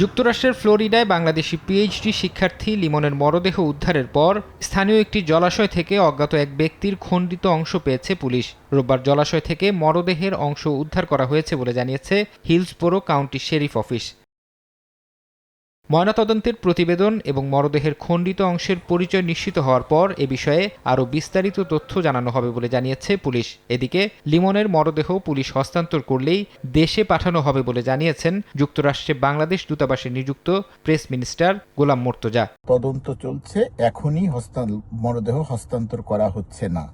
যুক্তরাষ্ট্রের ফ্লোরিডায় বাংলাদেশি পিএইচডি শিক্ষার্থী লিমনের মরদেহ উদ্ধারের পর স্থানীয় একটি জলাশয় থেকে অজ্ঞাত এক ব্যক্তির খণ্ডিত অংশ পেয়েছে পুলিশ। রোববার জলাশয় থেকে মরদেহের অংশ উদ্ধার করা হয়েছে বলে জানিয়েছে হিলসবোরো কাউন্টি শেরিফ অফিস। ময়নাতদন্তের প্রতিবেদন এবং মরদেহের খণ্ডিত অংশের পরিচয় নিশ্চিত হওয়ার পর এ বিষয়ে আরও বিস্তারিত তথ্য জানানো হবে বলে জানিয়েছে পুলিশ। এদিকে লিমনের মরদেহ পুলিশ হস্তান্তর করলেই দেশে পাঠানো হবে বলে জানিয়েছেন যুক্তরাষ্ট্রে বাংলাদেশ দূতাবাসে নিযুক্ত প্রেস মিনিস্টার গোলাম মোর্তজা। তদন্ত চলছে, এখনই মরদেহ হস্তান্তর করা হচ্ছে না।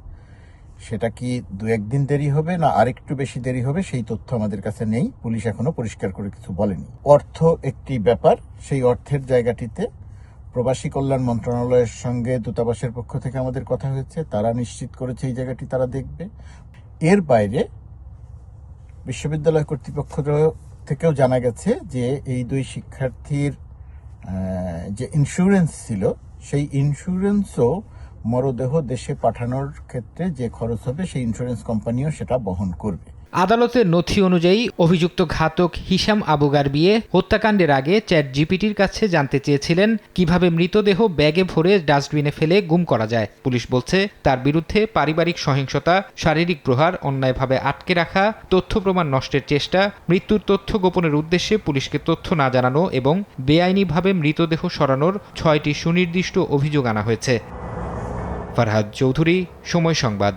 সেটা কি দু একদিন দেরি হবে না আরেকটু বেশি দেরি হবে সেই তথ্য আমাদের কাছে নেই। পুলিশ এখনো পরিষ্কার করে কিছু বলেনি। অর্থ একটি ব্যাপার, সেই অর্থের জায়গাটিতে প্রবাসী কল্যাণ মন্ত্রণালয়ের সঙ্গে দূতাবাসের পক্ষ থেকে আমাদের কথা হয়েছে, তারা নিশ্চিত করেছে এই জায়গাটি তারা দেখবে। এর বাইরে বিশ্ববিদ্যালয় কর্তৃপক্ষ থেকেও জানা গেছে যে এই দুই শিক্ষার্থীর যে ইন্স্যুরেন্স ছিল সেই ইন্স্যুরেন্সও মরদেহ দেশে পাঠানোর ক্ষেত্রে যে খরচ হবে সেই ইন্স্যুরেন্স কোম্পানিও সেটা বহন করবে। আদালতের নথি অনুযায়ী অভিযুক্ত ঘাতক হিশাম আবু গারবিয়ে হত্যাকাণ্ডের আগে চ্যাটজিপিটির কাছে জানতে চেয়েছিলেন কিভাবে মৃতদেহ ব্যাগে ভরে ডাস্টবিনে ফেলে গুম করা যায়। পুলিশ বলছে তার বিরুদ্ধে পারিবারিক সহিংসতা, শারীরিক প্রহার, অন্যায়ভাবে আটকে রাখা, তথ্য প্রমাণ নষ্টের চেষ্টা, মৃত্যুর তথ্য গোপনের উদ্দেশ্যে পুলিশকে তথ্য না জানানো এবং বেআইনিভাবে মৃতদেহ সরানোর 6টি সুনির্দিষ্ট অভিযোগ আনা হয়েছে। ফারহাদ চৌধুরী, সময় সংবাদ।